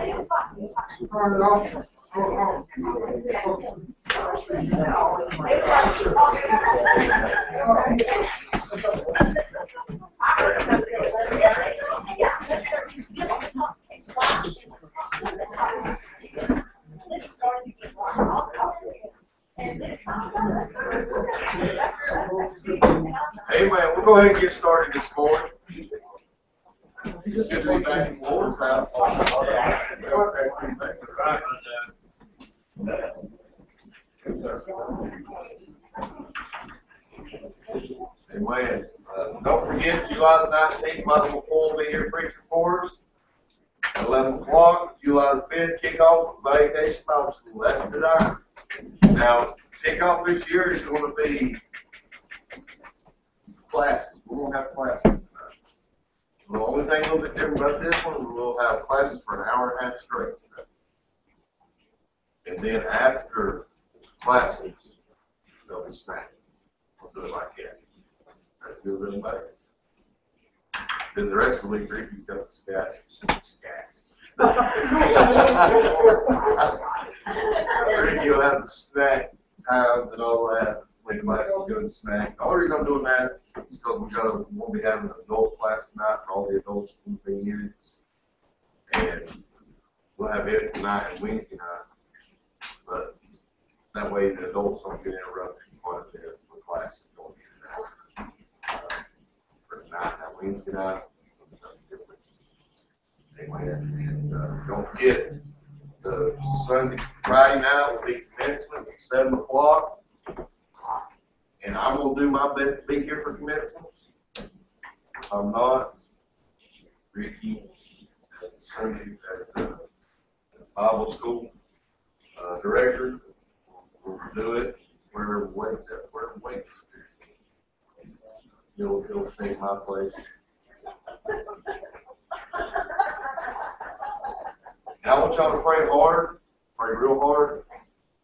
Hey man, we'll go ahead and get started this morning. Good to be back in the Lord's house. Amen. Don't forget, July the 19th, Michael McCoy will be here preaching for us. At 11 o'clock, July the 5th, kickoff of Vacation Bible School. That's tonight. Now, kickoff this year is going to be classes. We're going to have classes tonight. The only thing a little bit different about this one is we'll have classes for an hour and a half straight. And then after classes, there'll be snacks. We'll do it like that. That's good little better. Then the rest of the week, you've got the scat. You'll have the snack times and all that. When the class is doing the snack. The only reason I'm doing that is because we'll be having an adult class tonight for all the adults from the units. And we'll have it tonight and Wednesday night. But that way the adults don't get interrupted quite a bit with classes going in and out. For tonight and Wednesday night. Anyway, and don't forget, the Friday night will be commencement at 7 o'clock. And I'm going to do my best to be here for commencements. If I'm not, Ricky, Sunday at the Bible school director will do it wherever waits at, wherever waits. He'll take my place. Now I want y'all to pray hard, pray real hard.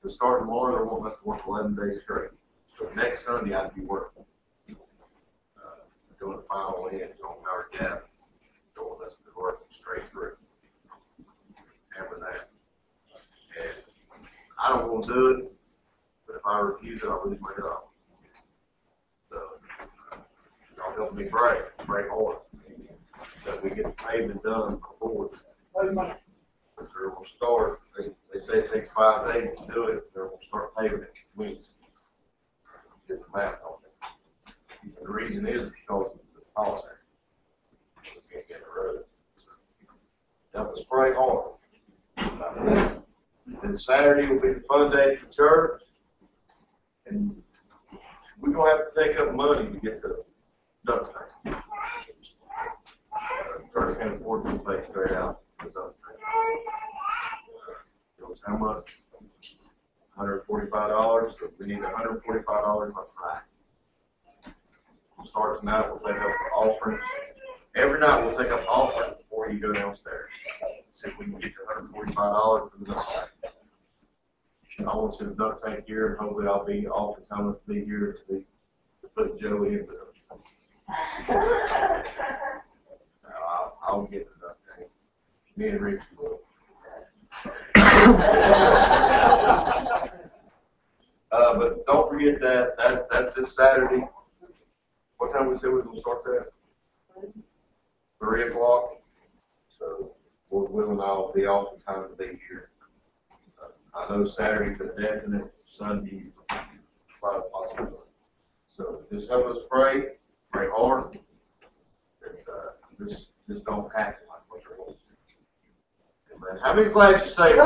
To start tomorrow, they're wanting us to work 11 days straight. So next Sunday, I'd be working. Doing the final end on our gap. Going us to work straight through. Remember that. And I don't want to do it, but if I refuse it, I'll lose my job. So, y'all help me pray. Pray hard. That we get the payment done before. But we'll start. They say it takes 5 days to do it. We'll start paving it weeks. Get the math on it. And the reason is because of the holiday. We can't get the road. So, help us pray hard. And Saturday will be the fun day at the church. And we're going to have to take up money to get the duct tape. Church can't afford to pay straight out the duct tape. How much? $145. So we need $145 by Friday. We'll start tonight. We'll take up the offering. Every night we'll take up the offering before you go downstairs. See if we can get to $145 for the duct tape. I want to see the duct tape here, and hopefully I'll be off the time to be here to put Joey in the. I'll get the duct tape. Me and Ricky will. But don't forget that's this Saturday. What time we said we were going to start that? 3 o'clock. So Will and I will be off in time to be here. I know Saturday's a definite, Sunday's quite a possibility. So just help us pray hard. And this don't happen like what you're going to do. Amen. How many's glad you saved us?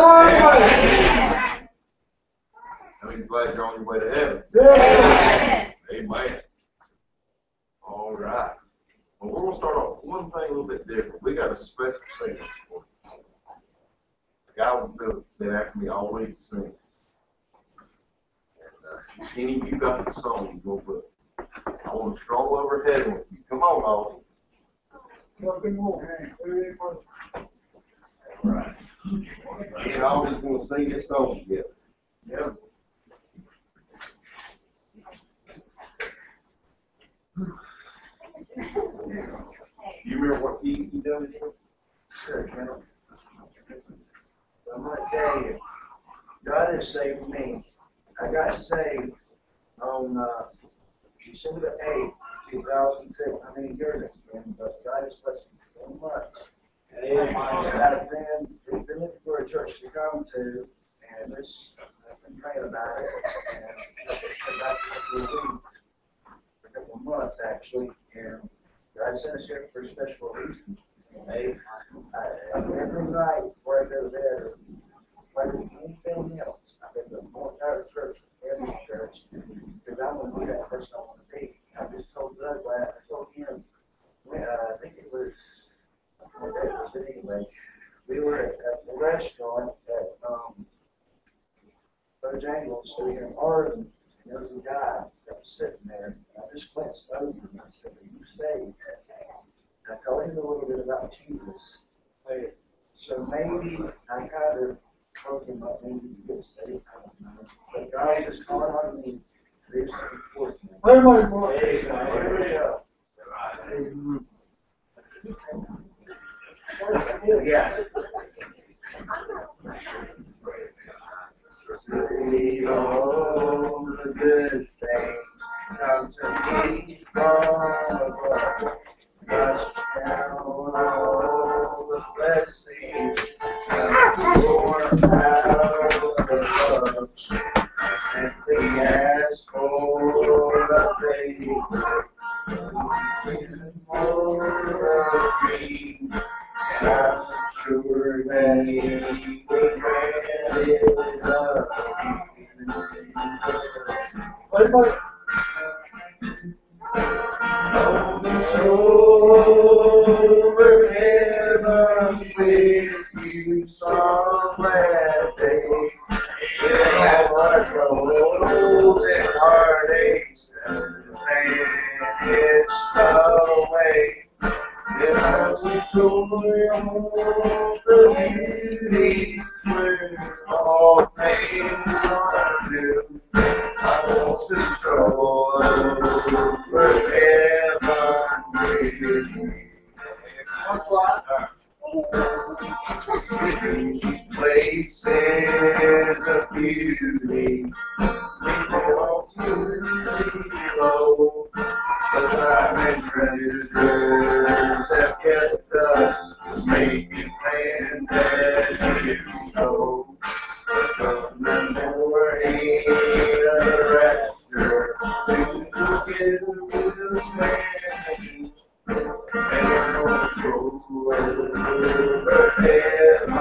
How many's glad you're on your way to heaven? Yeah. Amen. All right. Well, we're going to start off with one thing a little bit different. We got a special segment for you. The guy will been after me all week to sing. And any of you got the song you're going to put. I want to stroll over heaven with you. Come on, Ollie. All right. Me and Ollie's going to sing this song together. Yep. You remember what he done it for? Sure, I'm going to tell you, God has saved me. I got saved on December the 8th, 2006. I mean, years it's been, but God has blessed me so much. I've been looking for a church to come to, and I've been praying about it, and I've been back for a couple of weeks, for a couple of months actually, and God sent us here for a special reason. Every night before I go to bed, or whether anything else, I've been more tired of church than every church, because I'm going to be that person I want to be. I just told Doug last, I told him, I think it was, what day was it anyway? We were at the restaurant at Bojangles here in Arden, and there was a guy that was sitting there, and I just glanced over and I said, "Are you saved?" I told him a little bit about Jesus. So maybe I kind of told him about maybe to get saved. I don't know. But God was calling on me to do something for me. Here we go. Yeah. See all the good things come to me from above. Rush down all the blessings poured out above. And we ask for the favor, more of me. I'm sure that He will grant it up. What about on the shore heaven with you some glad day? With all our troubles and heartaches, and it's away. It has a joy on the beauty where all things are new. I want to stroll over heaven with you. These places of beauty, we belong to zero. The time and treasures have kept us making plans as you know. From the morning of the rapture to this man, and on shore over heaven.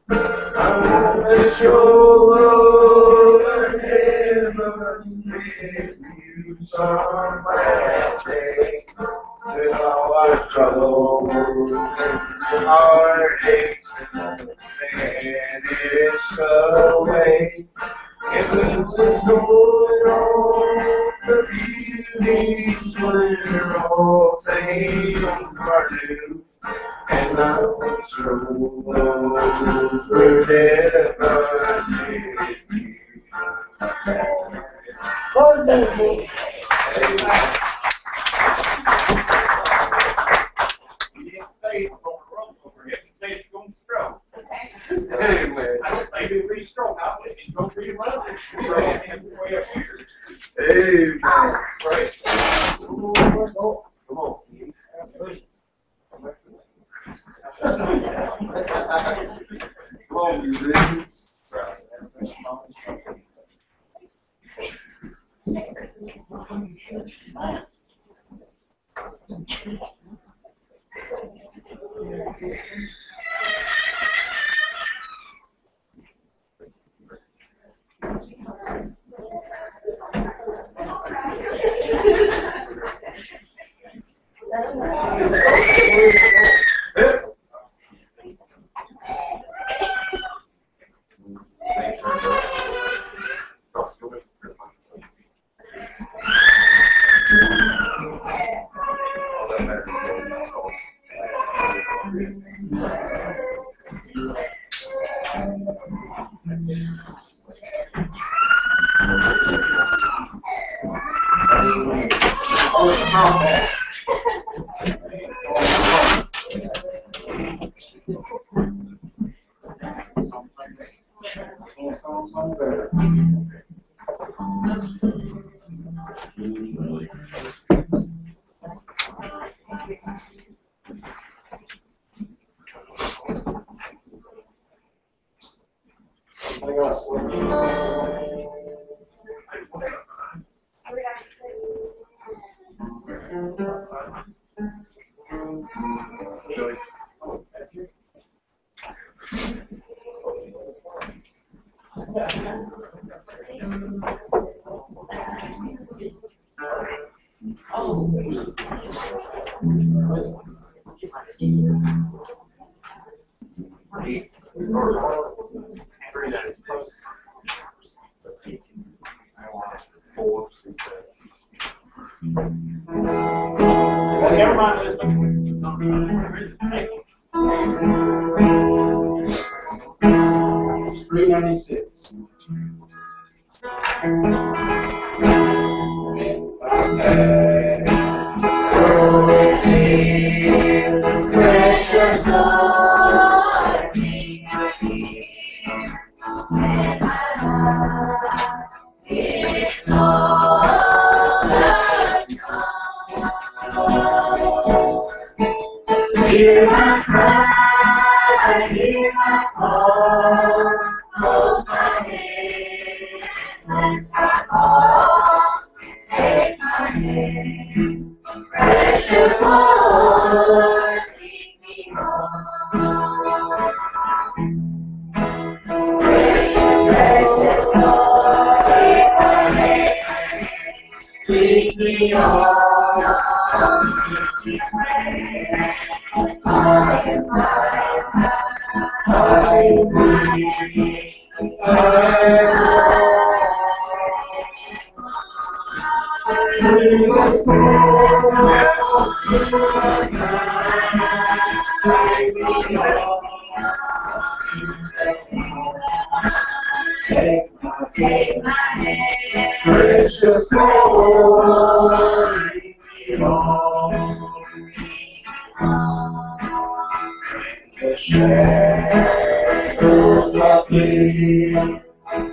I wanna show over heaven with you some glad day. With all our troubles and heartaches and it's away. It was a joy on the beauties where all things are new. And I will stroll over heaven with you. Wonderful. You didn't say it's going to roll over here. You said it's going to stroke. Amen. I said maybe re-stroke. I think it's going to be running. Way up here. Amen. Right. Come on. Come on, you ladies. one better. Anything else? Never mind this. 396. Precious Lord, be my King, and my heart is all hear my cry, hear my call, hold my hand, as I fall, take my hand, precious Lord, lead me home. Precious Lord, take my hand, lead me on. I am weak, through the storm, through the night, take me on. Take my hand, precious Lord, lead me on. The shadows of thee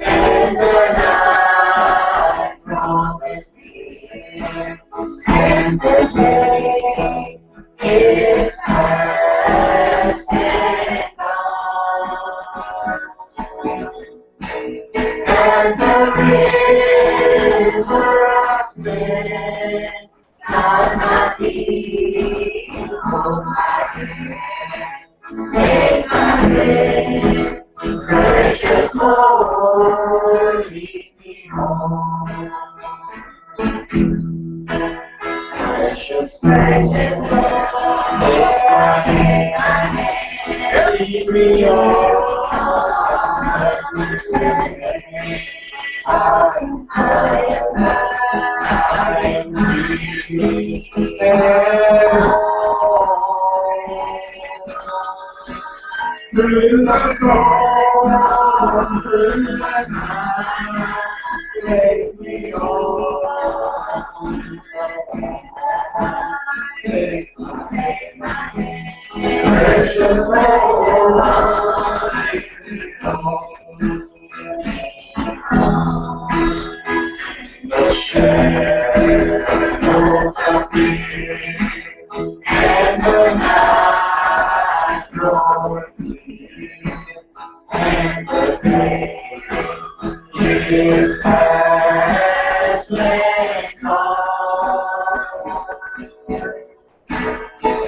and the night promise near, and the day is past and gone, and the river I spent, not my feet on my hand. Take my hand, precious Lord, lead me home. Precious Lord, take my hand, lead me on. Let me say, I am weak and through the storm, through the night, take me on. Take my hand, precious Lord, lead me home. The shadows of fear and the night growing clear, and the day is past and gone,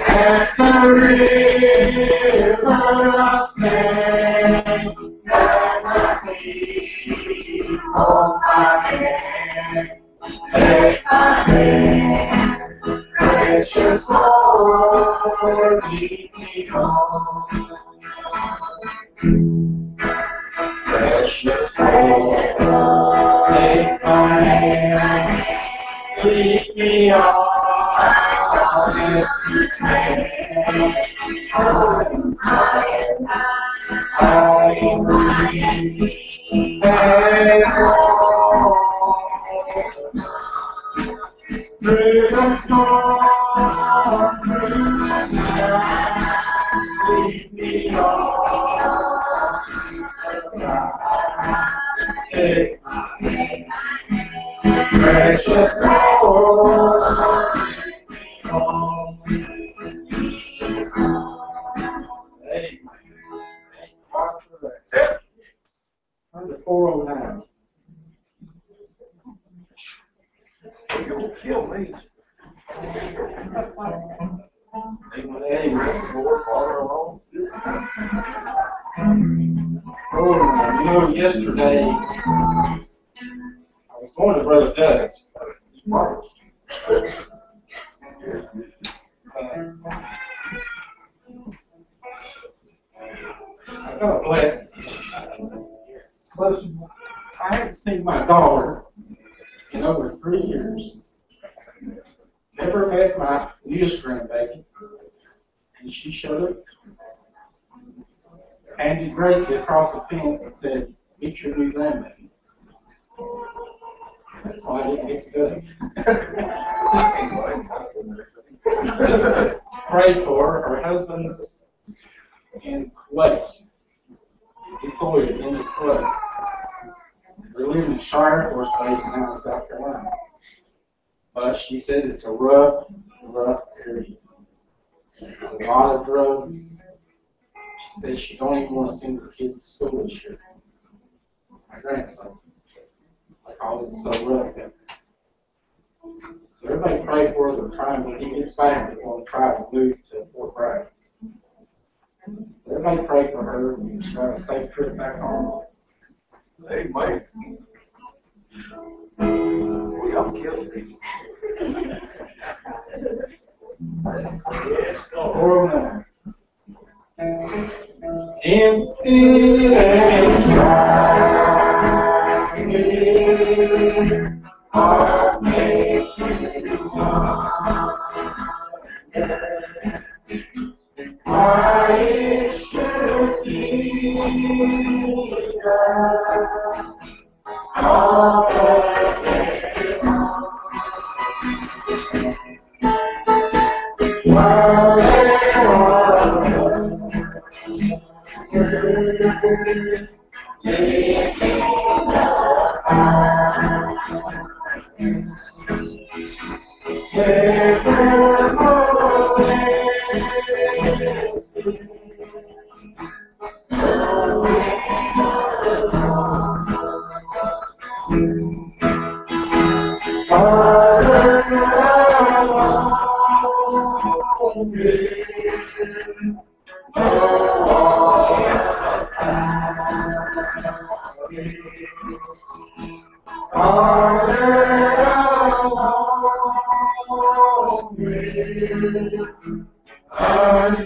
at the river I stand, and my feet on my hand. Take my hand, precious Lord, lead me home. Precious Lord, take my hand, lead me on. Let me stand. I am weak and wrong. Through the storm, through the night, lead me on. Hey, Oh, yesterday I was going to Brother Doug's. I got a blessing. I haven't seen my daughter in over 3 years. Never met my newest grandbaby. And she showed up, handed Gracie across the fence and said, "Meet your new grandbaby." That's why I didn't get to go. Pray for her. Her husband's in Kuwait. He's deployed in Kuwait. They're living in Shire Force Base now in South Carolina. But she said it's a rough area. A lot of drugs. She said she don't even want to send her kids to school this year. My grandson. Because it's so rough. So everybody pray for her. They're trying, when he gets back, they're going to try to move to Fort Bragg. So everybody pray for her. She'll have a safe trip back home. hey, Mike. We got killed people. Yes, Lord. 409. Empty and dry, I'll make you mine. Why it should be all the day long. While there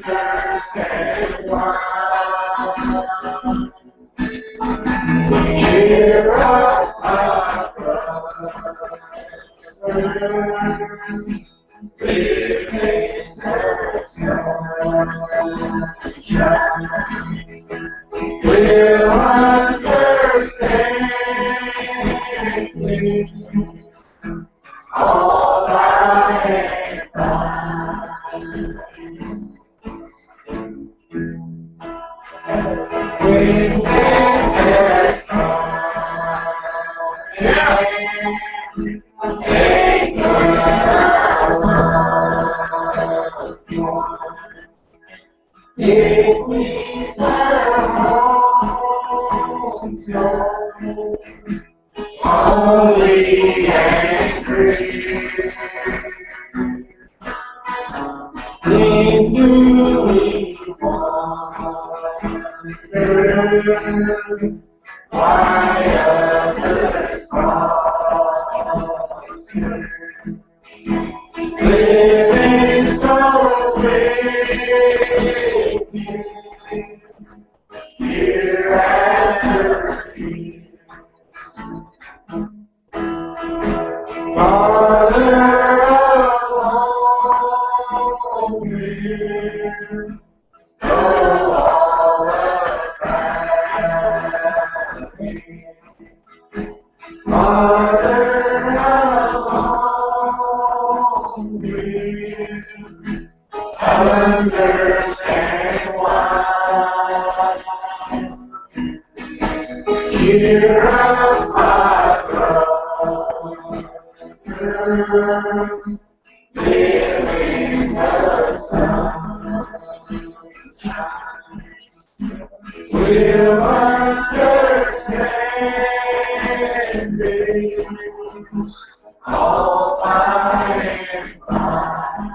understand why. Cheer up, my brother, living the sunshine. We'll understand all I can find. When death has come and taken our lives, it means our home so holy and free. Then do we wonder why others prosper, living so wicked, year after year. Father alone will know all about me. Father alone will understand why. Cheer up, my brother, living the sunshine. We'll understand it all by and by.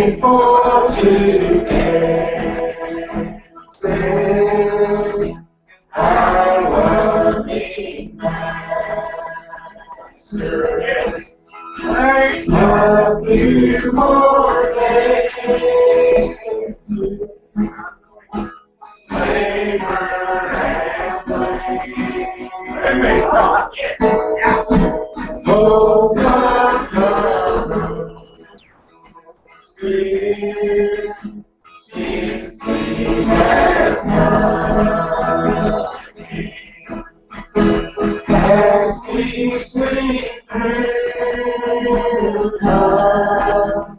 faithful today. Say, our loving Master, I love you more days. Labor and oh, God, Spirit, is He has done. As we sleep through time,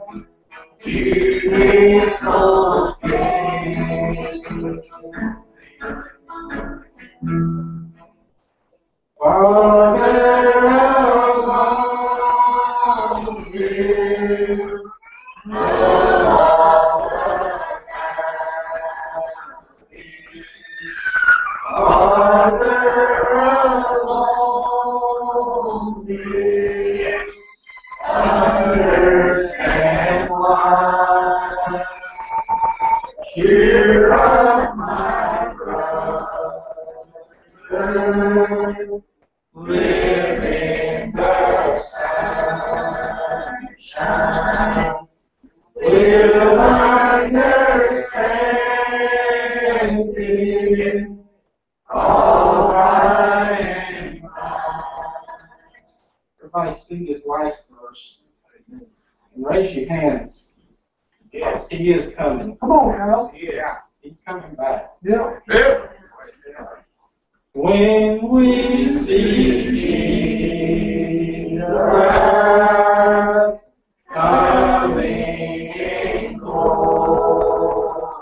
beautiful day. Father alone will know all about me. Father alone will understand why. Cheer up, my brother. Live in the sunshine. We'll understand it all by and by. Everybody sing this last verse. And raise your hands. Yes. He is coming. Come on, Al. Yeah. He's coming back. Yeah. Yep. When we see Jesus coming in glory,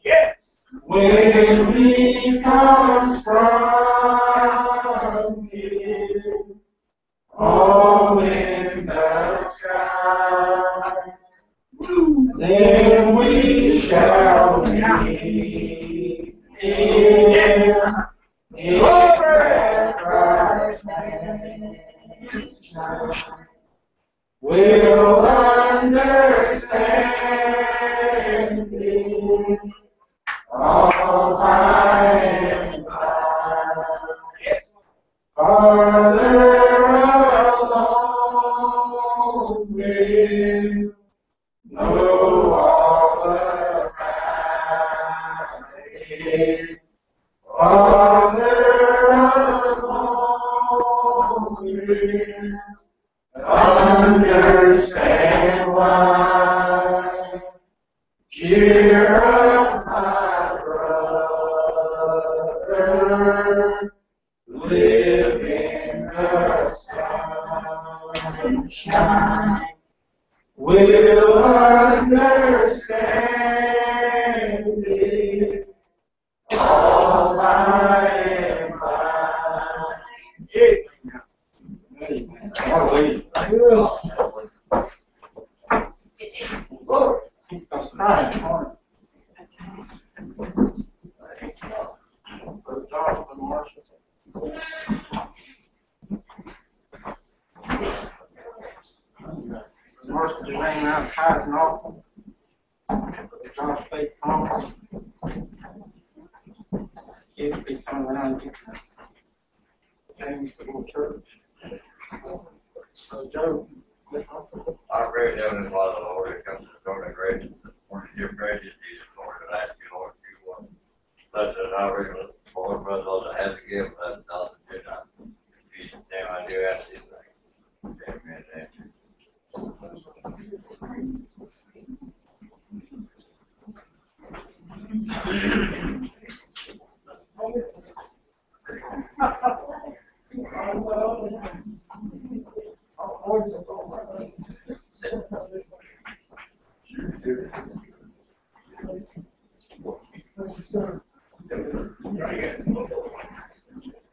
Yes. when He comes from His home in the sky, then we shall meet Him in that bright mansion. We'll understand it all by and by. Yes. Father alone will know all about it. Father alone will understand why. Cheer up, my brother. Live in the sunshine. We'll understand it all by and by. Yes. Amen. Hallelujah. He's got some pride in heart. Brother Jonathan Marshall. Marshall be laying out tithes and offerings. Brother Josh Faith Thomas. Kids be coming around and getting James the little church. So Joe, I pray, Heavenly Father, Lord, it comes to the throne of grace. Lord, your gracious Jesus, Lord, and I ask you, Lord, you want bless us, our regular Lord, brother, Lord, that has to give, bless us, and do not. In Jesus' name, I do ask these things.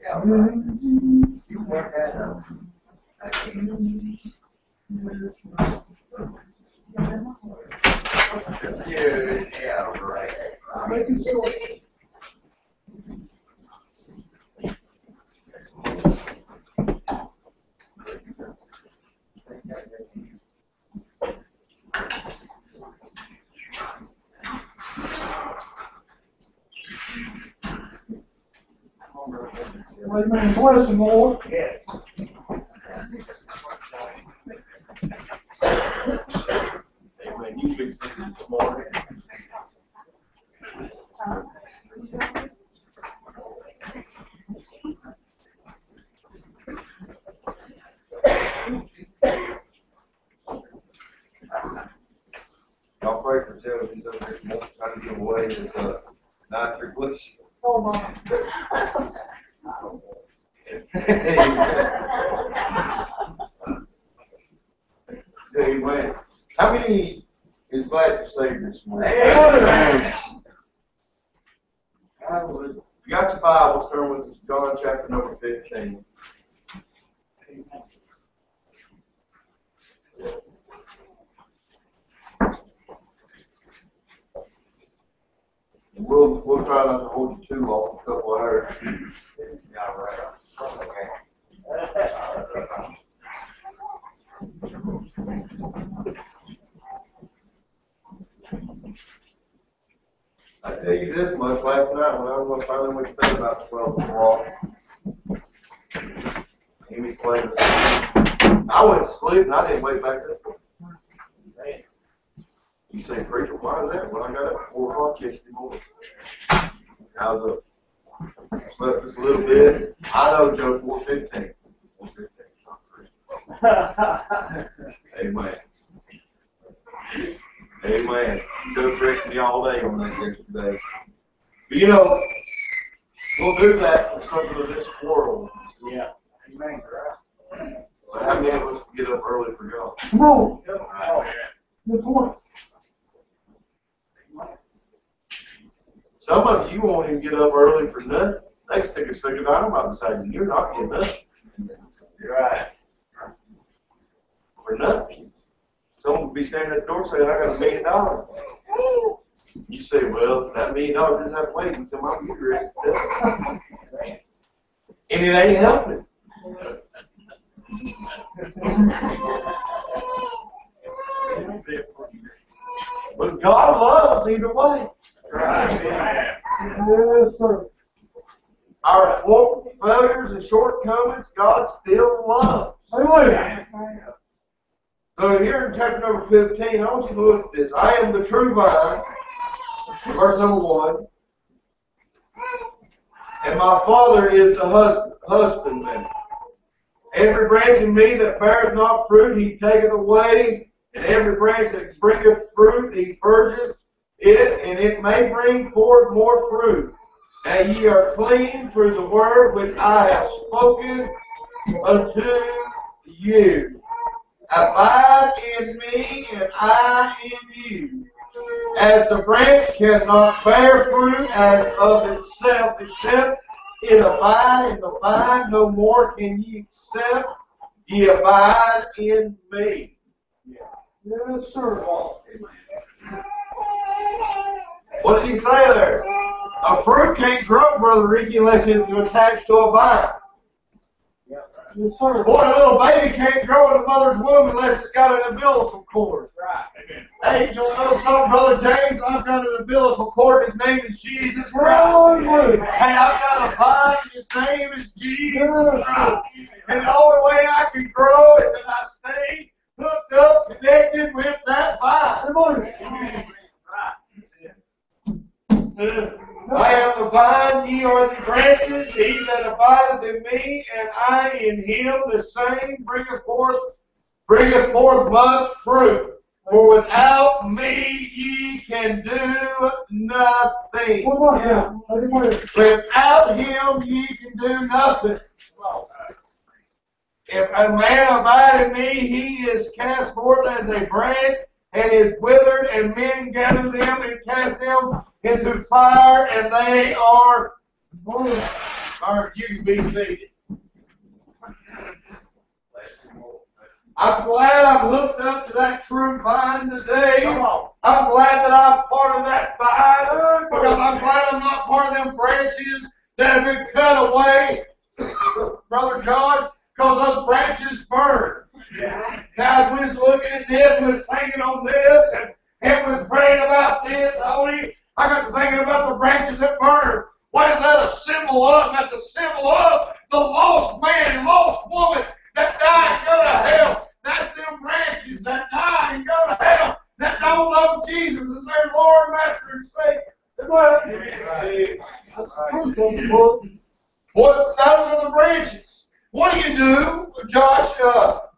Amen. You work that out. Yeah, right. I'm making sure. Amen. Bless him, Lord. Yes. Amen. You be singing this morning. Y'all pray for Joe. He's over here trying to get away with nitroglycerin. Oh, my. Amen. How many is glad to stay this morning? Amen. Hallelujah. You got your Bibles, turn with us, John chapter number 15. We'll try not to hold you too long, a couple hours. Yeah, right. Okay. I tell you this much, last night when I finally went to bed about 12 o'clock, Amy played us. I went to sleep and I didn't wake back up. You say, preacher, why is that? When I got up at 4 o'clock yesterday morning, I was up. Slept just a little bit. I know, Joe, 4:15. 4:15. Amen. Amen. Joe tricked me all day on that yesterday. But you know, we'll do that for something of this world. Yeah. Amen. But how many of us can get up early for God? Come on. Oh, Good point. Some of you won't even get up early for nothing. They stick a second dynamite beside you. You're not getting up. You're right. For nothing. Someone will be standing at the door saying, I got $1 million. You say, well, that $1 million doesn't have to wait until my uterus is dead. And it ain't helping. But God loves either way. right. Yes, sir. Our failures and shortcomings, God still loves. Amen. So here in chapter number 15, I want you to look at this. I am the true vine, verse number 1. And my Father is the husbandman. Every branch in me that beareth not fruit, he taketh away. And every branch that bringeth fruit, he purgeth it, and it may bring forth more fruit. Now ye are clean through the word which I have spoken unto you. Abide in me, and I in you. As the branch cannot bear fruit as of itself, except it abide in the vine, no more can ye except ye abide in me. Yes, sir. What did he say there? A fruit can't grow, Brother Ricky, unless it's attached to a vine. Yes, sir. Boy, a little baby can't grow in a mother's womb unless it's got an umbilical cord. Right. Amen. Hey, you know something, Brother James? I've got an umbilical cord. His name is Jesus Christ. Hallelujah. Hey, I've got a vine. His name is Jesus Yes, Christ. And the only way I can grow is that I stay hooked up, connected with that vine. Amen. I am the vine, ye are the branches. He that abideth in me, and I in him, the same bringeth forth much fruit. For without me ye can do nothing. What about that? Amen. Without him ye can do nothing. If a man abide in me, he is cast forth as a branch, and is withered, and men gather them and cast them into fire, and they are burned. Or you can be seated. I'm glad I'm hooked up to that true vine today. Come on. I'm glad that I'm part of that vine, because I'm glad I'm not part of them branches that have been cut away, Brother Josh, because those branches burn. Yeah. Now, as we was looking at this, we was thinking on this, and was praying about this, only I got to thinking about the branches that burn. What is that a symbol of? That's a symbol of on the book. What, those are the branches. What do you do, Josh,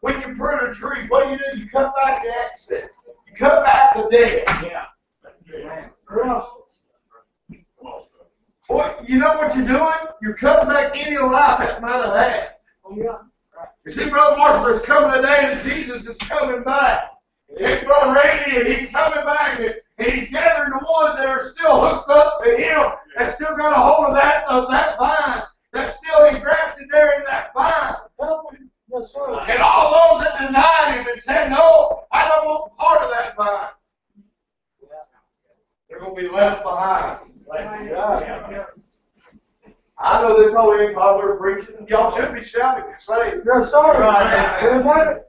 when you prune a tree? What do? You cut back the excess. You cut back the dead. Yeah. What, you know what you're doing? You're cutting back any life that might have had. Oh, yeah. You see, Brother Marshall, there's coming a day that Jesus is coming back. And Brother Randy, he's coming back, and he's gathering the ones that are still hooked up to him, that still got a hold of that vine, that's still engrafted there in that vine. Help me. Yes, sir. And all those that denied him and said, no, I don't want part of that vine. They're going to be left behind. I know this probably ain't popular preaching. Y'all should be shouting if you're saved. Yes, sir. Everybody.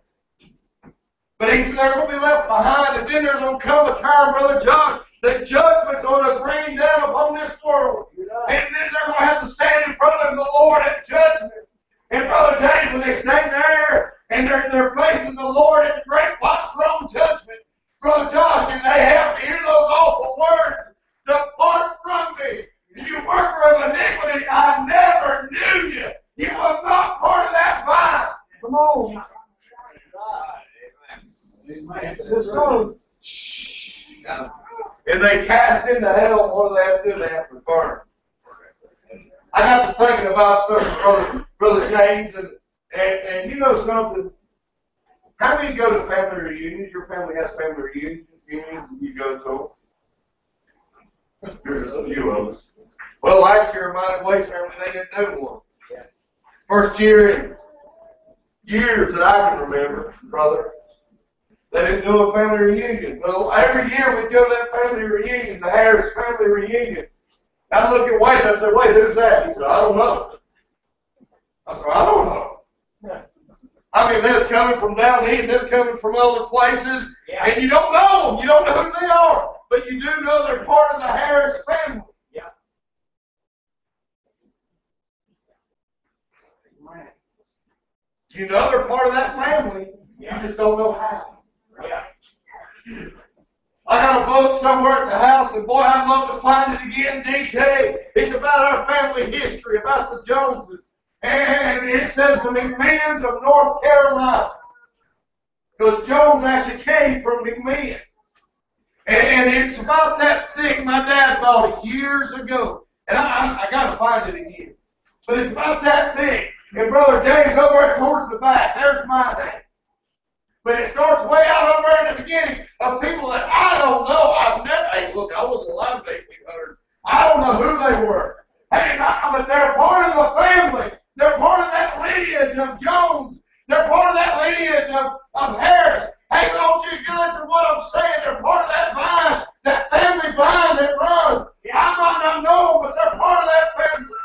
But he said they're going to be left behind, and then there's going to come a time, Brother Josh, that judgment's going to rain down upon this world. And then they're going to have to stand in front of the Lord at judgment. And Brother James, when they stand there and they're facing the Lord at the great white throne judgment, Brother Josh, and they have to hear those awful words, depart from me, you worker of iniquity, I never knew you. You was not part of that vine. Come on. Yes, sir. And they cast into hell, what do they have to do? They have to burn. I got to thinking about something, Brother James, and you know something. How many go to family reunions? Your family has family reunions and you go to them? There's a few of us. Well, last year, my Wade's family, they didn't do one. First year in years that I can remember, brother, they didn't do a family reunion. Well, every year we'd go to that family reunion, the Harris family reunion. I look at Wade and I said, Wade, who's that? He said, I don't know. I said, I don't know. I mean, that's coming from down east, that's coming from other places, and you don't know them. You don't know who they are, but you do know they're part of the Harris family. Yeah. You know they're part of that family. You just don't know how. Yeah. I got a book somewhere at the house, and boy, I'd love to find it again, DJ. It's about our family history, about the Joneses. And it says the McMahons of North Carolina. Because Jones actually came from McMahon. And it's about that thick. My dad bought it years ago. And I got to find it again. But it's about that thick. And Brother James, over there towards the back, there's my name. But it starts way out over there in the beginning of people that I don't know. I've never, hey, look, I wasn't alive in the 1800s. I don't know who they were. Hey, but they're part of the family. They're part of that lineage of Jones. They're part of that lineage of Harris. Hey, don't you listen to what I'm saying? They're part of that vine, that family vine that runs. I might not know them, but they're part of that family.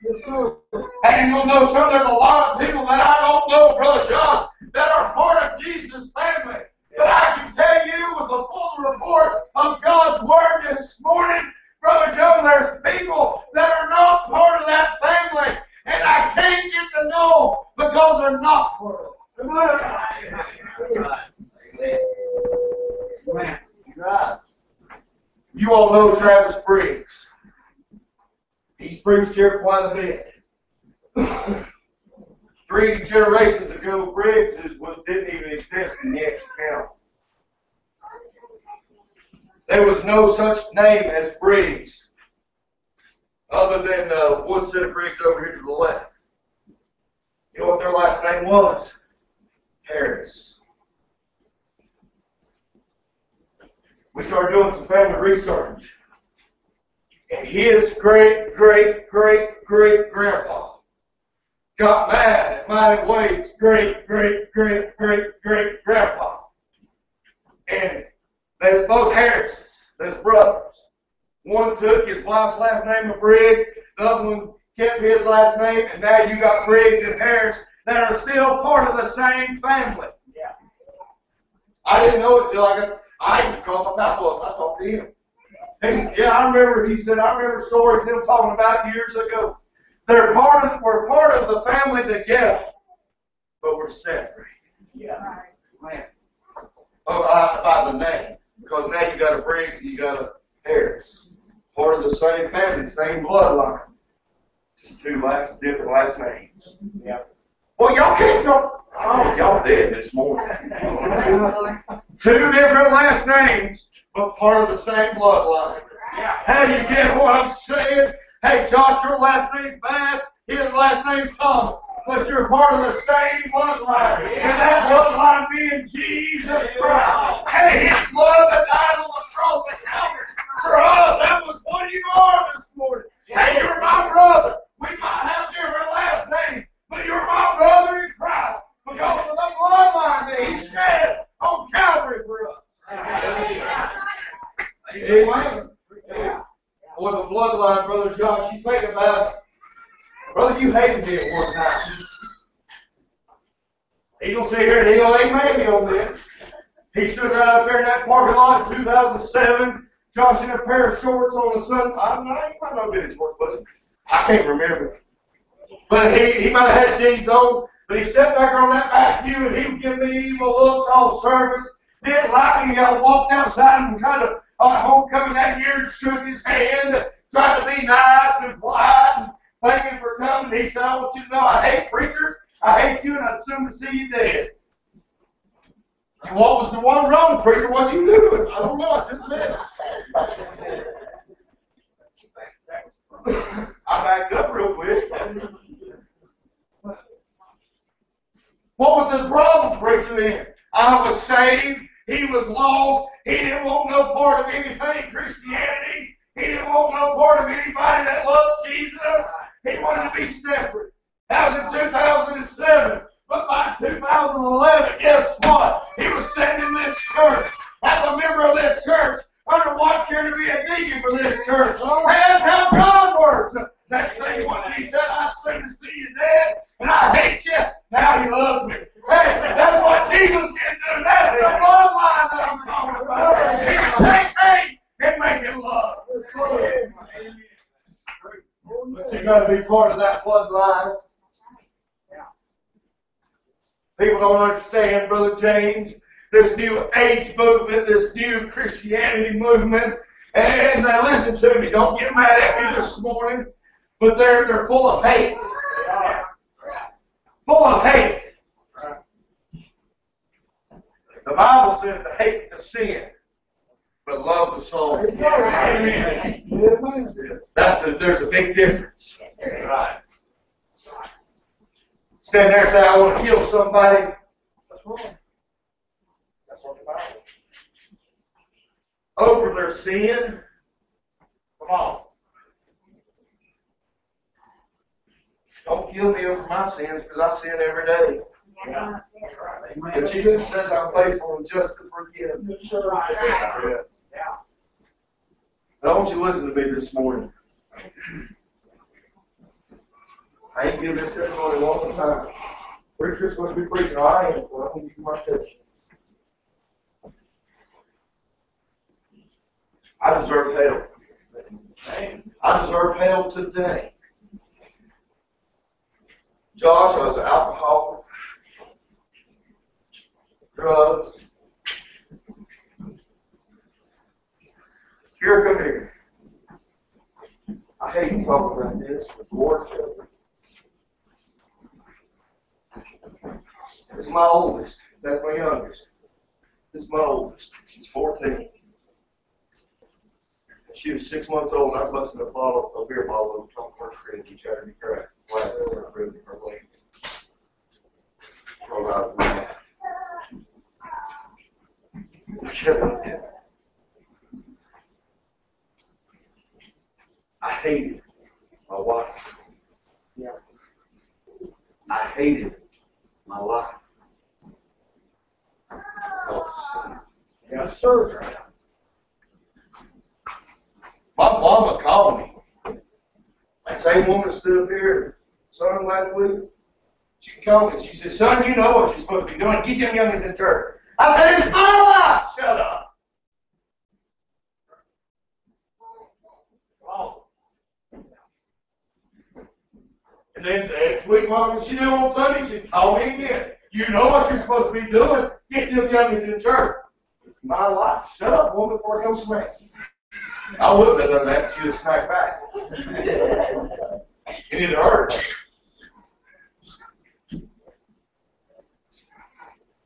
Yes, sir. And you'll know some, there's a lot of people that I don't know, Brother Josh, that are part of Jesus' family. But I can tell you with a full report of God's Word this morning, Brother Joe, there's people that are not part of that family. And I can't get to know because they're not part of it. You all know Travis Briggs. He's preached here quite a bit. 3 generations ago, Briggs didn't even exist in Yankton County. There was no such name as Briggs, other than Woodson Briggs over here to the left. You know what their last name was? Harris. We started doing some family research. And his great-great-great-great-grandpa got mad at Mighty Wade's great-great-great-great-great-grandpa. And there's both Harrises. There's brothers. One took his wife's last name of Briggs. The other one kept his last name. And now you got Briggs and Harris that are still part of the same family. Yeah. I didn't know it until I even called my papa up. I talked to him. Yeah, I remember, he said, I remember stories him talking about years ago. We're part of the family together, but we're separated. Yeah. Man. Oh, by the name. Because now you got a Briggs and you got a Harris. part of the same family, same bloodline. Just two different last names. Yeah. Well, y'all can't go. Oh, y'all did this morning. Two different last names, but part of the same bloodline. Yeah. Hey, you get what I'm saying? Hey, Josh, your last name's Bass, his last name's Thomas, but you're part of the same bloodline. And that bloodline being Jesus Christ. Hey, his blood that died on the cross at Calvary. For us, that was what you are this morning. Hey, you're my brother. We might have different last names, but you're my brother in Christ because of the bloodline that he shed on Calvary for us. Amen. Boy, the bloodline, Brother Josh, you think about it. Brother, you hated me at one time. He's going to sit here and he'll amen me on this. He stood right out there in that parking lot in 2007, Josh in a pair of shorts on the sun. I don't know, he might not have been in shorts, but I can't remember. But he might have had jeans on, but he sat back on that back pew and he would give me evil looks all service. Didn't like me. I walked outside and kind of homecoming that year and shook his hand, tried to be nice and polite and thank him for coming. He said, I want you to know I hate preachers. I hate you and I'd soon to see you dead. And what was the one wrong, preacher? What you doing? I don't know. I just met him. I backed up real quick. What was the problem, preacher, then? I was saved. He was lost. He didn't want no part of anything Christianity. He didn't want no part of anybody that loved Jesus. He wanted to be separate. That was in 2007. But by 2011, guess what? He was sitting in this church as a member of this church under watch here to be a deacon for this church. That's how God works. Next thing one, he said, I'd soon to see you dead, and I hate you. Now he loves me. Hey, that's what Jesus can do. That's the bloodline that I'm talking about. He can take hate and make it love. But you got to be part of that bloodline. People don't understand, Brother James, this new age movement, this new Christianity movement. And now listen to me, don't get mad at me this morning, but they're full of hate. Full of hate. The Bible says to hate the sin, but love the soul. There's a big difference. Right. Stand there and say, I want to kill somebody. That's wrong. That's what the Bible says. Over their sin. Come on. Don't kill me over my sins because I sin every day. Yeah. But Jesus says I'm faithful and just to forgive. Yeah. But I want you to listen to me this morning. I ain't giving this testimony one more time. Preacher's going to be preaching. I am. Well, I'm going to give you my testimony. I deserve hell. I deserve hell today. Josh, I was an alcoholic, drugs. Here, come here. I hate talking about this, but Lord, it's my oldest. That's my youngest. This is my oldest. She's 14. She was 6 months old, and I busted a beer bottle over top of her screen and shattered me crack. Glass over her rib and her leg. Rolled out of the mouth. I hated my wife. Yeah. I hated my life. Yes, sir. My mama called me. That same woman stood up here, son, last week. She called me. She said, son, you know what you're supposed to be doing. Get them youngins in church. I said, it's my life. Shut up. Oh. And then the next week, what she did on Sunday, she called me again. You know what you're supposed to be doing. Get them youngins in church. It's my life. Shut up, woman, before I come smack you. I wouldn't have done that. She'd have smacked back. And it'd hurt.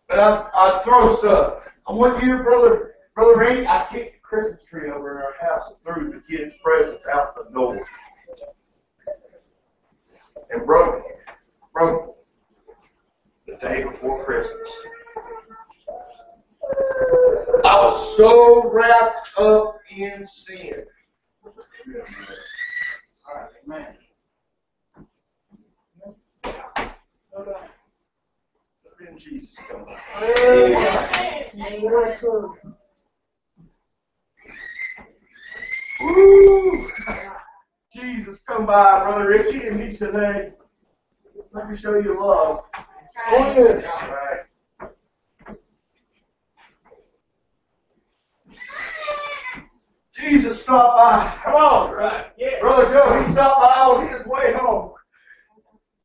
But I throw stuff. I'm with you, Brother Randy. I kicked the Christmas tree over in our house and threw the kids' presents out the door. And broke it the day before Christmas. I was so wrapped up in sin. All right, amen. Then Jesus come by. Yes, sir. Woo! Jesus come by, Brother Ricky, and he said, hey, let me show you love. Oh, yes. All right. Jesus stopped by. Come on, right? Yeah. Brother Joe, he stopped by on his way home.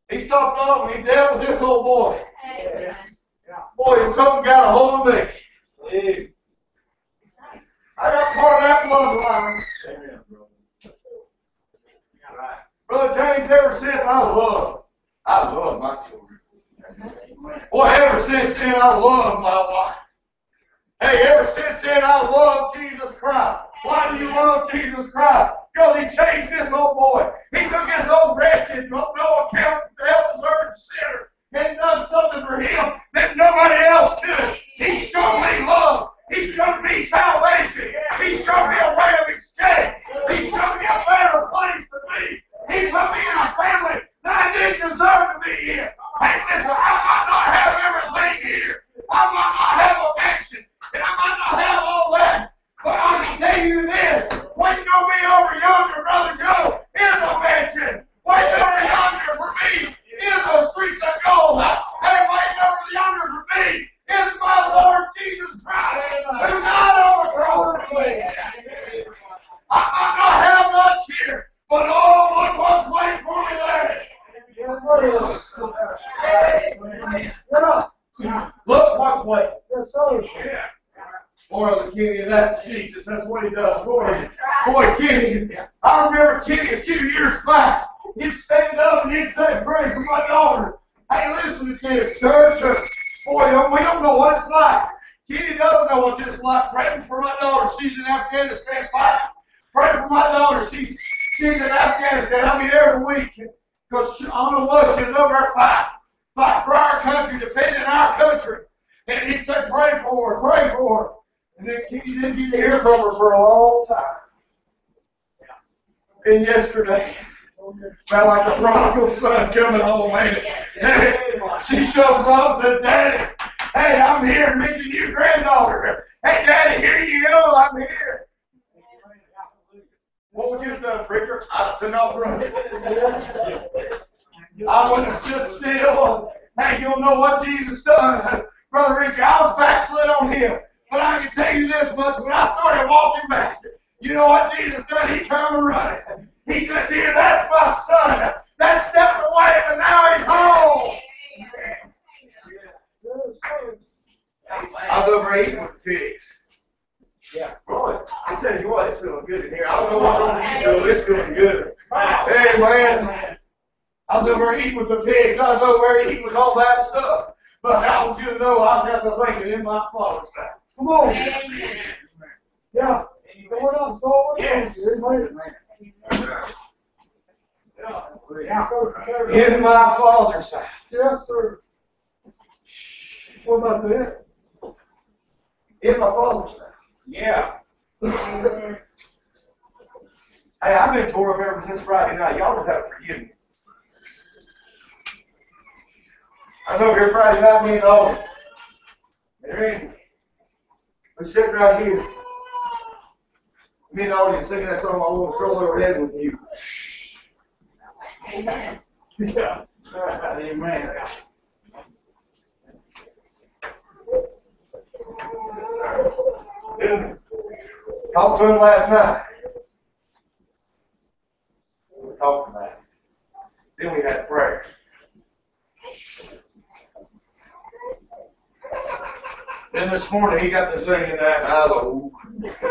He stopped off and he dealt with this old boy. Boy, and something got a hold of me. I got part of that bloodline. Amen, brother. Brother James, ever since I love my children. Boy, ever since then I love my wife. Hey, ever since then I love Jesus Christ. Why do you love Jesus Christ? Because he changed this old boy. He took this old wretched, no account, hell-deserving sinner and done something for him that nobody else could. He showed me love. He showed me salvation. He showed me a way of escape. He showed me a better place to be. He put me in a family that I didn't deserve to be in. Hey, listen, I might not have everything here. I might not have a mansion, and I might not have all that. But I can tell you this, waiting on me over yonder, Brother Joe, is a mansion. Waiting over yonder for me is the streets of gold. Hey, waiting over yonder for me is my Lord Jesus Christ, who died on the cross for me. I might not have much here, but oh, look what's waiting for me there. Look what's waiting. Yes, sir. Boy, Brother Kenny, that's Jesus. That's what he does. Boy, Kenny, I remember Kenny a few years back. He'd stand up and he'd say, pray for my daughter. Hey, listen to this, church. Boy, we don't know what it's like. Kenny doesn't know what this is like. Praying for my daughter. She's in Afghanistan fighting. Pray for my daughter. She's in Afghanistan. I'll be there every week. Because on the was, she's over there fighting for our country, defending our country. And he'd say, pray for her, pray for her. And then Kenny didn't get to hear from her for a long time. And yesterday, felt like the prodigal son coming home, ain't it? She shows up and says, Daddy, hey, I'm here to mention your granddaughter. Hey, Daddy, here you go, I'm here. What would you have done, preacher? I'd have been off running. I wouldn't have stood still. Hey, you don't know what Jesus done. Brother Rick, I was backslid on him. But I can tell you this much, when I started walking back, you know what Jesus done? He come running. He says, here, that's my son. That stepped away, but now he's home. I was over eating with the pigs. Yeah. Boy, I tell you what, it's feeling good in here. I don't know what's on YouTube, it's feeling good. Hey, man. I was over eating with the pigs. I was over eating with all that stuff. But I want you to know I've got the thinking in my Father's house. Come on. Yeah. Going up, so Yes. Yeah. In my Father's house. Yes, sir. What about that? In my Father's house. Yeah. Hey, I've been tore up ever since Friday night. Y'all don't have to forgive me. I was over here Friday night, me and Alden. And Randy. We're sitting right here. Me and Alden singing that song, I want to stroll overhead with you. Amen. Yeah. Amen. Talked to him last night. We talked about it. Then we had prayer. Then this morning he got to singing that, I was like,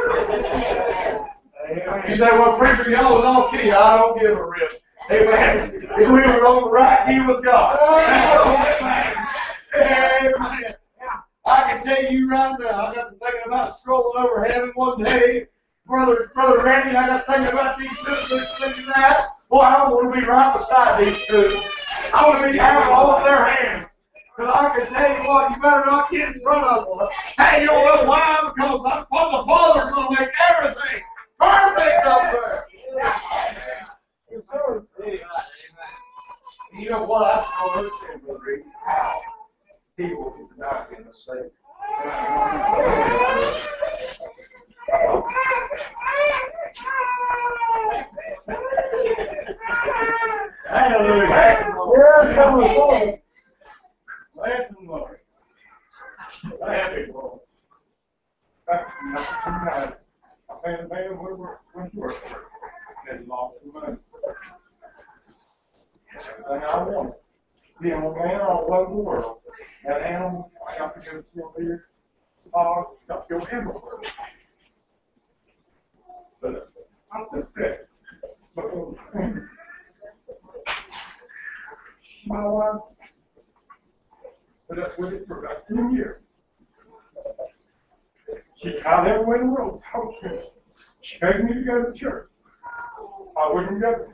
You say, well, preacher, y'all was off key. I don't give a rip. Amen. If we were on the right key with God. That's all that matters. Amen. I can tell you right now, I got to thinking about strolling over heaven one day. Brother Randy, I got thinking about these students singing that. Boy, I want to be right beside these students. I want to be having all of their hands. Because I can tell you what, you better not get in front of them. Hey, you don't know why? Because the Father's going to make everything perfect up there. Yes, sir. You know what? I don't understand, Brother Reed, how people can deny in the Savior. Hallelujah. Yes, Heavenly Father. Bless him, Lord. Happy Lord. I paid the man went to work and lost the money. Everything I wanted. Being a man all over the world. That animal, I got to go to here. Got to go everywhere. But I'm just saying. My wife, but that's what it for about 2 years. She tried every way in the world to talk to me. She begged me to go to church. I wouldn't go.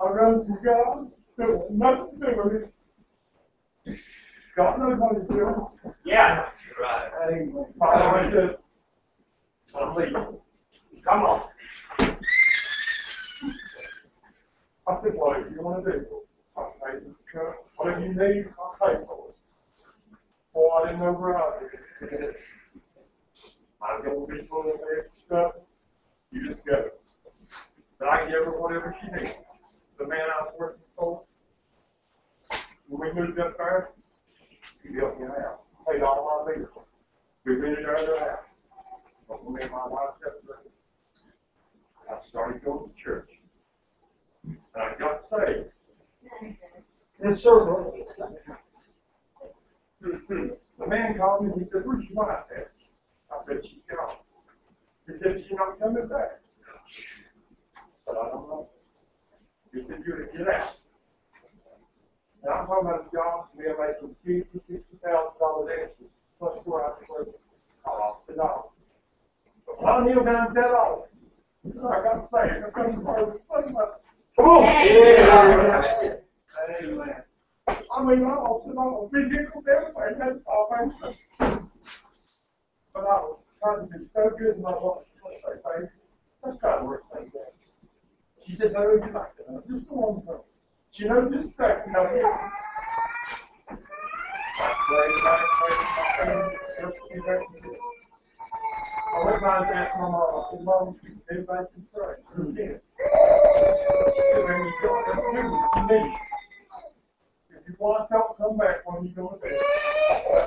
I run to God. There was nothing to do with it. God knows what he's doing. Yeah. Right. Finally, I said, I'm leaving. Come on. I said, whatever you want to do. I'll pay you. Whatever you need, I'll pay for it. Boy, I didn't know where I was. I'm going to be full of extra stuff. You just go. But I give her whatever she needs. The man I was working for, when we moved up there, he built me a house. Paid all my bills. We rented out their house. But when me and my wife separated, I started going to church. And I got saved. Yes, sir. The man called me and he said, where's your wife at? I said, she's gone. He said, she's not coming back. But I don't know. He said, you gotta get out. And I'm talking about a job, we are making $50,000, $60,000 extra, plus 4 hours worth of the dollar. But when I kneel down and tell all I got saved. I come to the come on! Yeah. Amen. I mean, I was on a vehicle, everything, that's all things. But I was trying to be so good in my life. That's kind of work things out. She said, no, you like that. Just go on with it. She knows this fact, you know. I went by and asked my mom, I said, Mom, everybody can pray. She can. She said, man, you don't have to do what you need. If you want to help, come back when you go to bed.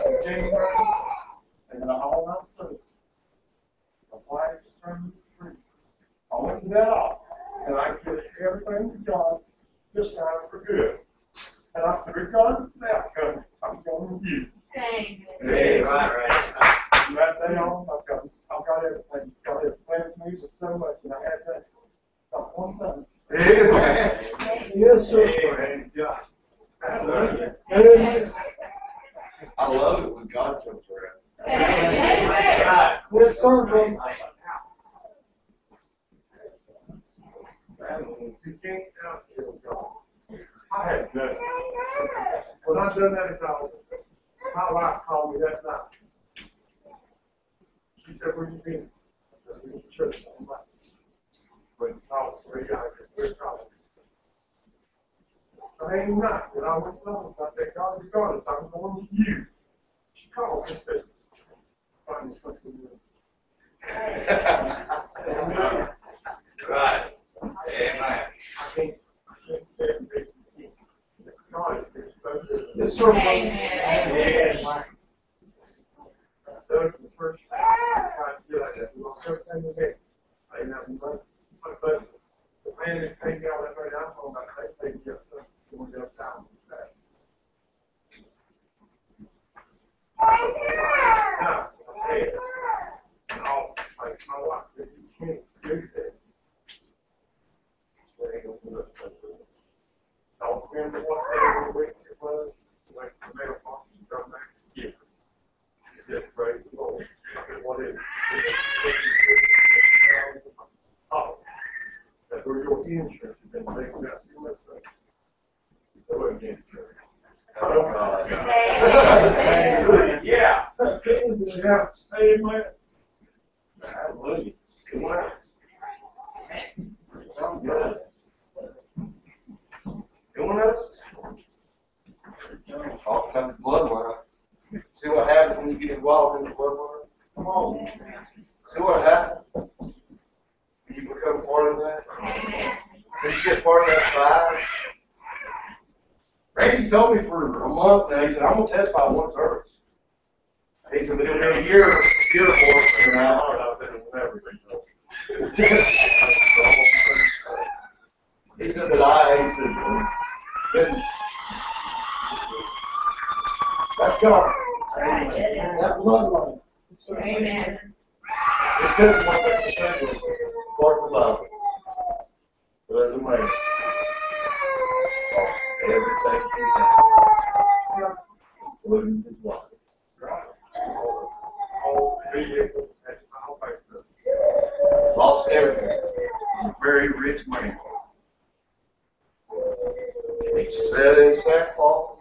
In January, and then all night through. The flag is turned to free. I went to that off, and I did everything to God this time for good. And I said, regardless of the outcome, I'm going with you. Hey, right. From that day on, I've got everything. God has blessed me with so much, and I had that not one time. Amen. Yes, sir. Amen. God. Hallelujah. Amen. I love it when God comes around. Right. Yes, sir, brother. You can't outkill God. I had done it. When I done that in college, my wife called me that night. She said, where you been? I said, in church all night. But I was 3 hours in college. I ain't not. When I went home, I said, God, regardless, I'm going with you. She called me and said, find me something new. Amen. Right. Amen. I can't say it. God is so good. Yes, sir, brother. Yes. Those are the first time I did that. We lost everything we had. I didn't have money. But the man that paid me all that money, I'm talking about they paid me up some going downtown. Now, hey, and I'll like my wife said, you can't do Yeah, amen. Hallelujah. Come on. I'm good. Anyone else? Talk about the bloodline. See what happens when you get involved in the bloodline? Come on. See what happens when you become part of that? When you get part of that side? Randy's told me for a month now, he said, I'm going to testify one service. He said, but it'll be a year for it. And I said, it'll never be done. He said, then, let's go. That bloodline. Amen. This testimony makes me think of part of the Bible. But as a man, lost everything he had, including his wife. Lost everything. He's a very rich man. He sat in sackcloth.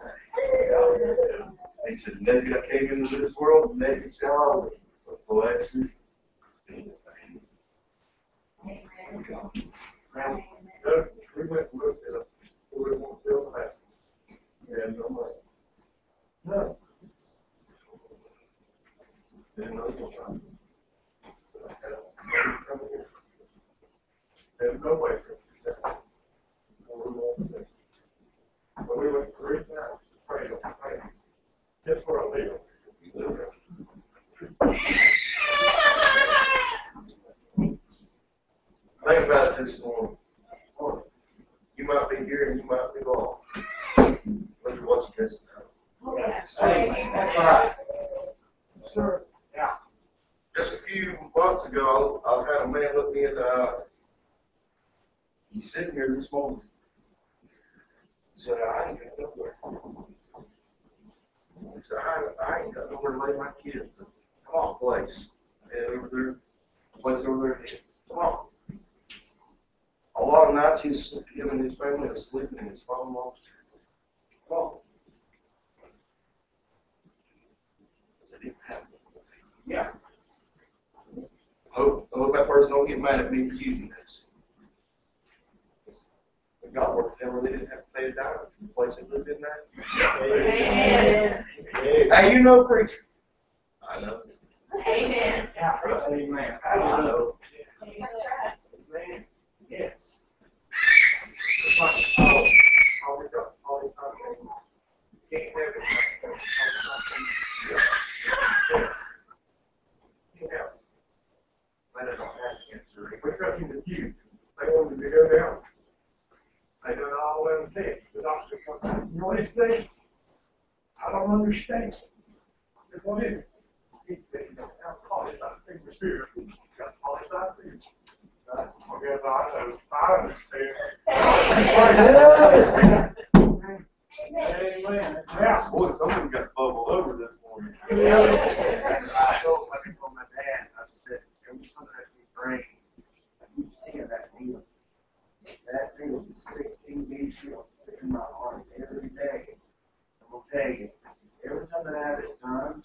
He said, naked I came into this world, naked shall I leave. But blessed be the name of God. We went and looked at it. We won't build a house. Yeah, no money. No. Didn't know what time. There's no way for us to do that. What we want to do. But we went 3 times to pray on faith. Just for a legal. Think about this morning. You might be here and you might be lost. Look at what you just done. Yes. That's right. Sir. Just a few months ago, I had a man look me in the eye. He's sitting here this morning. He said, I ain't got nowhere. He said, I ain't got nowhere to lay my kids. Come on, place. And over there, place over there. Come on. A lot of nights him and his family are sleeping in his phone lost. Come on. It didn't happen. Yeah. Hope that person don't get mad at me for using this. But God worked out where they didn't have to pay a dime for the place they lived in there. Amen. Hey, you know, preacher. I know. Amen. Yeah. Amen. I know. That's right. Man, Yes. it's like, all we got, all the time, you can't have it. Can't have it. But I don't have cancer. We got him to you. They wanted to go down. They done all them things. The doctor comes out, you know what he said? I don't understand. I said, what is it? He said, you don't have polycystic finger spirit. You got polycystic finger. I guess I understand. Amen. Yeah. Boy, someone got bubbled over this morning. I told my dad, I said, every time that we pray, I keep seeing that needle. That needle is 16 beats in my heart every day. I'm going to tell you, every time that I have it done,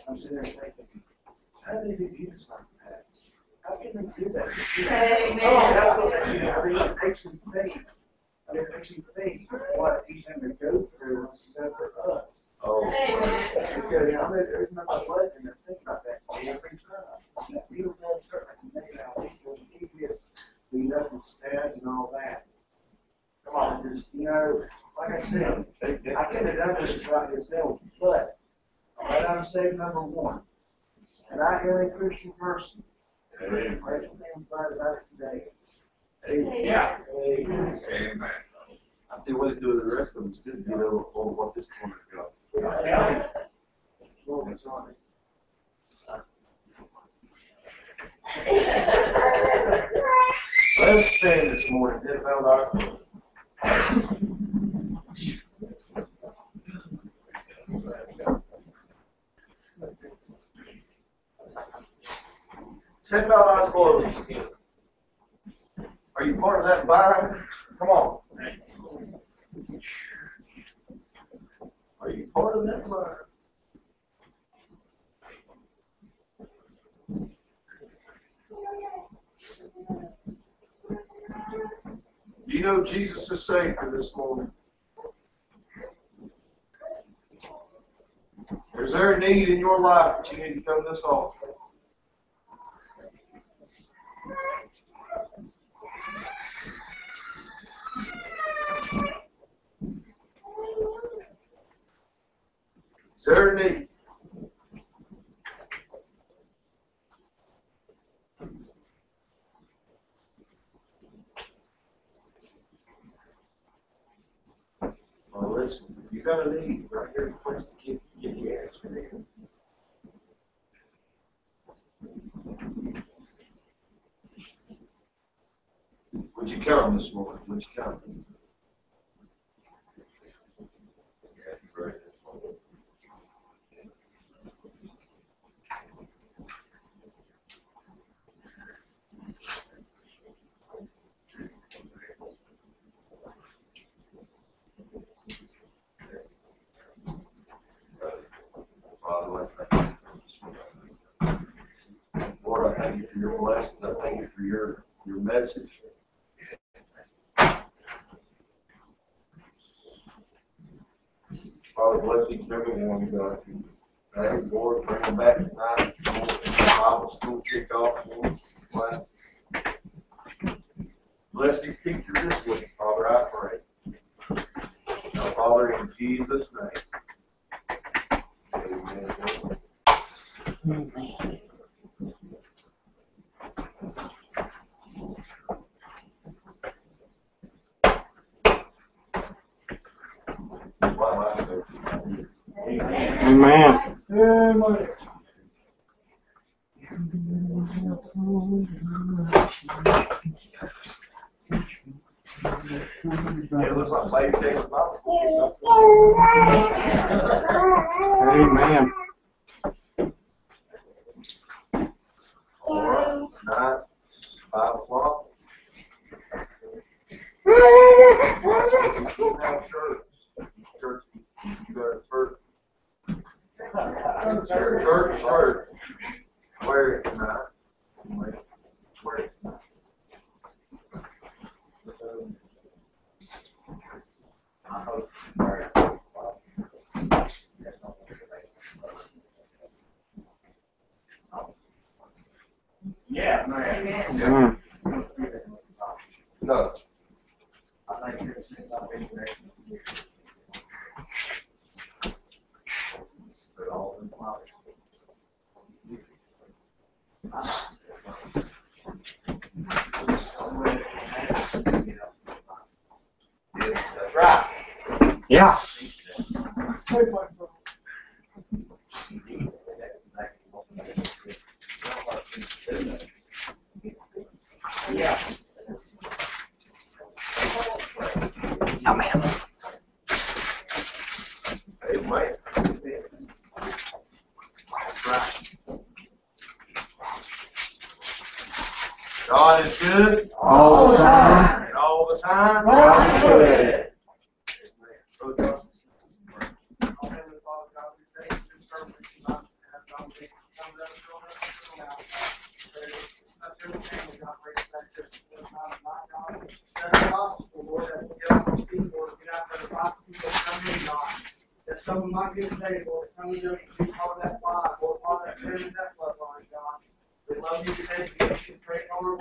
I'm sitting there thinking, how did they do this like that? How can they do that? Amen. That's what they do. I mean, it makes me think. I mean, it makes me think what he's having to go through what he's done for us. Oh. Amen. Because I mean, there's not much life in there. Think about that every time. That needle does hurt like a nail. He gets beat up and stabbed and all that. Come on, just, you know, like I said, I could have done this without his help, but I'm saved number one. And I am a Christian person. Amen. Pray for me and fight about it today. Yeah. Amen. Amen. I think what to do with the rest of them is good to get over what this corner's got. Lord, it's on it. Let's stand this morning. Head about our. Head about our closed. Are you part of that vine? Come on. Are you part of that vine? You know Jesus is Savior this morning. Is there a need in your life that you need to come to this altar? Is there a need? Well, listen, you got a need right here, a place to get the answer in. Would you come this morning? Would you come? Father, I thank you. Lord, I thank you for your blessings. I thank you for your message. Father, bless each and every one, God. Thank you, Lord, bring them back tonight. Lord, the Bible school kickoff, Lord, class. Bless these teachers this week, Father, I pray. Now, Father, in Jesus' name. Amen. Amen. Amen. Yeah, it looks like Lady David's Bible school. Amen. All right, tonight, 5 o'clock. Now, church, you go to church. Church. Where it tonight? Where it tonight? I hope. Yeah, man. Mm. No. I think it's not been there. But all in my Yes, that's right. Yeah. Yeah. Amen. That's right. God is good. All the time. And all the time. God is good. That someone might get saved, Lord, come and be part of that fire, Lord, part of that bloodline, God. We love you today. We pray over